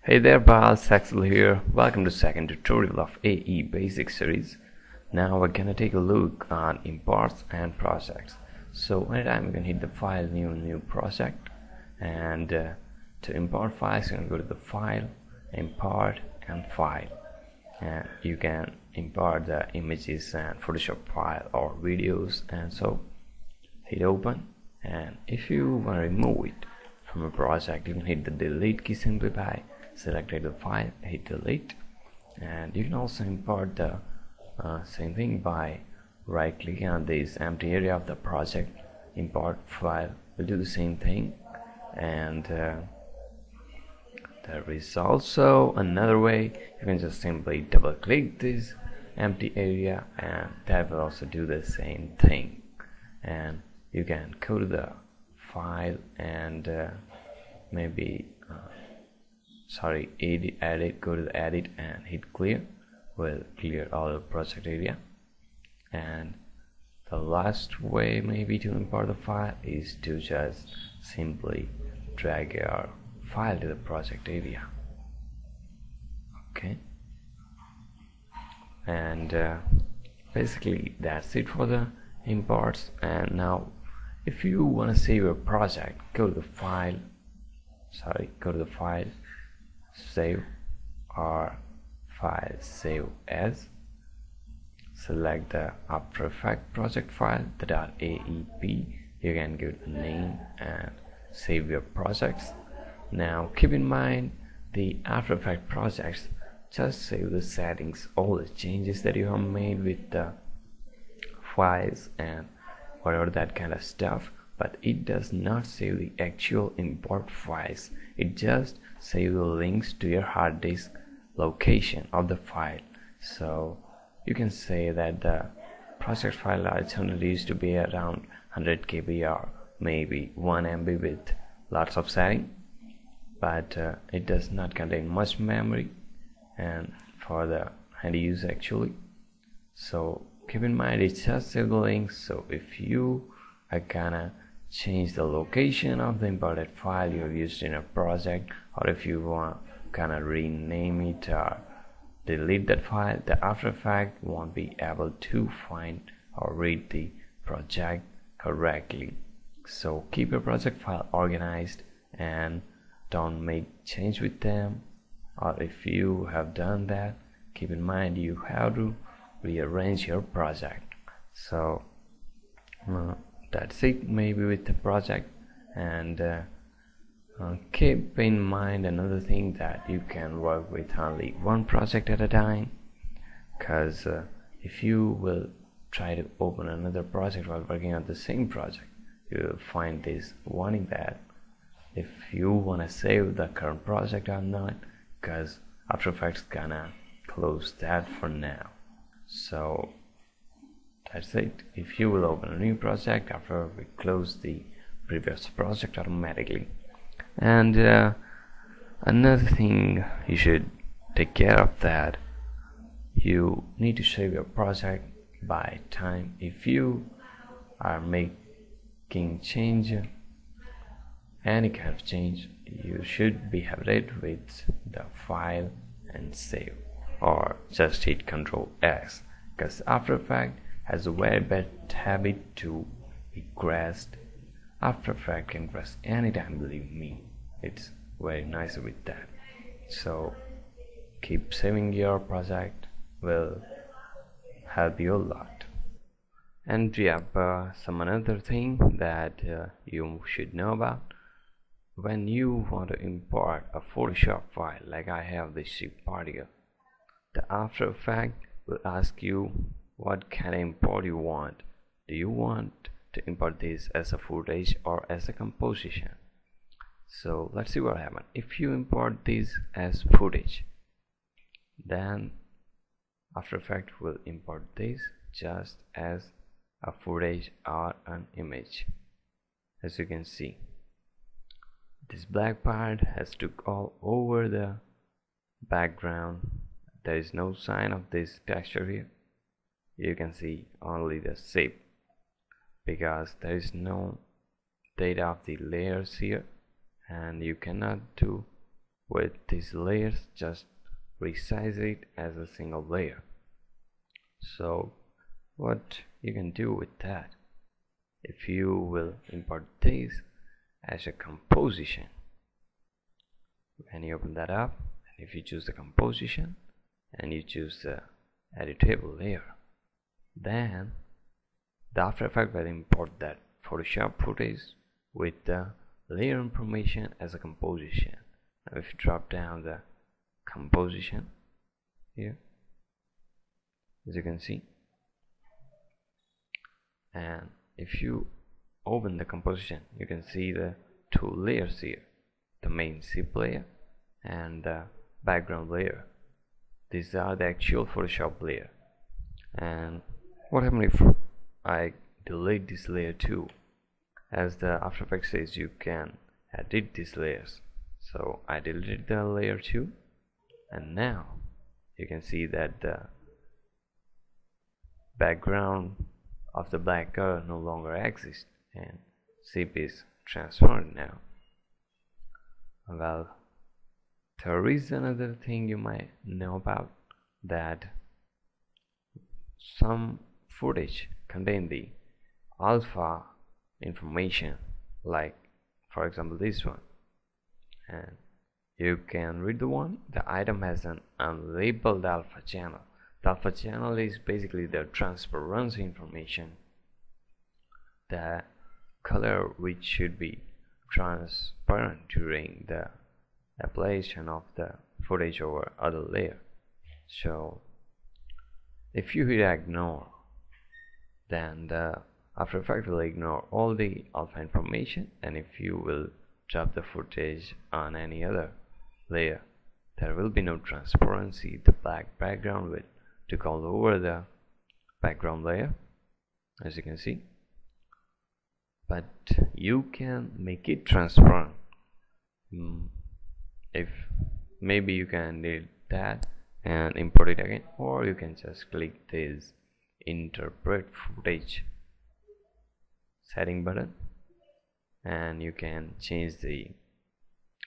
Hey there, Bal Saxel here. Welcome to second tutorial of AE Basic series. Now we're gonna take a look on imports and projects. So anytime you can hit the file, new project, and to import files, you can go to the file, import, and file. And you can import the images and Photoshop file or videos, and so hit open. And if you want to remove it from a project, you can hit the delete key simply by selecting the file, hit delete. And you can also import the same thing by right clicking on this empty area of the project. Import file will do the same thing. And there is also another way. You can just simply double click this empty area and that will also do the same thing. And you can go to the file and edit, go to the edit and hit clear. Will clear all the project area. And the last way maybe to import the file is to just simply drag your file to the project area. Okay, and basically that's it for the imports. And now if you want to save your project, go to the file, save or file, save as, select the After Effects project file, the .aep. You can give it a name and save your projects. Now keep in mind the After Effects projects just save the settings, all the changes that you have made with the files and whatever that kind of stuff, but it does not save the actual import files. It just saves the links to your hard disk location of the file. So you can say that the project file originally used to be around 100 KB or maybe 1 MB with lots of setting, but it does not contain much memory and for the handy use actually. So keep in mind it's just save the links. So if you are gonna change the location of the imported file you have used in a project, or if you want gonna rename it or delete that file, the After Effects won't be able to find or read the project correctly. So keep your project file organized and don't make change with them, or if you have done that, keep in mind you have to rearrange your project. So that's it maybe with the project. And keep in mind another thing, that you can work with only one project at a time, because if you will try to open another project while working on the same project, you will find this warning that if you want to save the current project or not, because After Effects gonna close that for now. So that's it. If you will open a new project after we close the previous project automatically. And another thing you should take care of, that you need to save your project by time. If you are making change, any kind of change, you should be habituated with the file and save, or just hit Ctrl S, because After Effects has a very bad habit to be crashed. After Effects can crash anytime, believe me. It's very nice with that. So keep saving your project, will help you a lot. And we have some another thing that you should know about. When you want to import a Photoshop file, like I have this zip particle, the After Effects will ask you what kind of import you want. Do you want to import this as a footage or as a composition? So let's see what happens. If you import this as footage, then After Effects will import this just as a footage or an image. As you can see, this black part has took all over the background. There is no sign of this texture here. You can see only the shape, because there is no data of the layers here, and you cannot do with these layers, just resize it as a single layer. So what you can do with that, if you will import this as a composition, and you open that up, and if you choose the composition and you choose the editable layer, then the After Effects will import that Photoshop footage with the layer information as a composition. Now if you drop down the composition here, as you can see, and if you open the composition, you can see the two layers here, the main zip layer and the background layer. These are the actual Photoshop layer. And what happens if I delete this layer too? As the After Effects says, you can edit these layers. So I deleted the layer too, and now you can see that the background of the black color no longer exists and zip is transformed now. Well, there is another thing you might know about, that some footage contain the alpha information, like for example this one, and you can read the item has an unlabeled alpha channel. The alpha channel is basically the transparency information, the color which should be transparent during the application of the footage over other layer. So if you hit ignore, then the After Effects will ignore all the alpha information, and if you will drop the footage on any other layer, there will be no transparency. The black background will take all over the background layer, as you can see, but you can make it transparent. If maybe you can delete that and import it again, or you can just click this interpret footage setting button and you can change the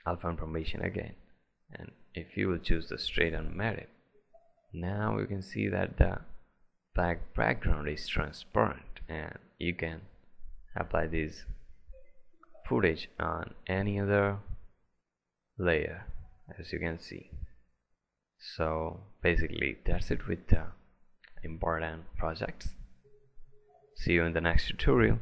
alpha information again. And if you will choose the straight unmatted, now you can see that the black background is transparent, and you can apply this footage on any other layer, as you can see. So basically that's it with the important projects. See you in the next tutorial.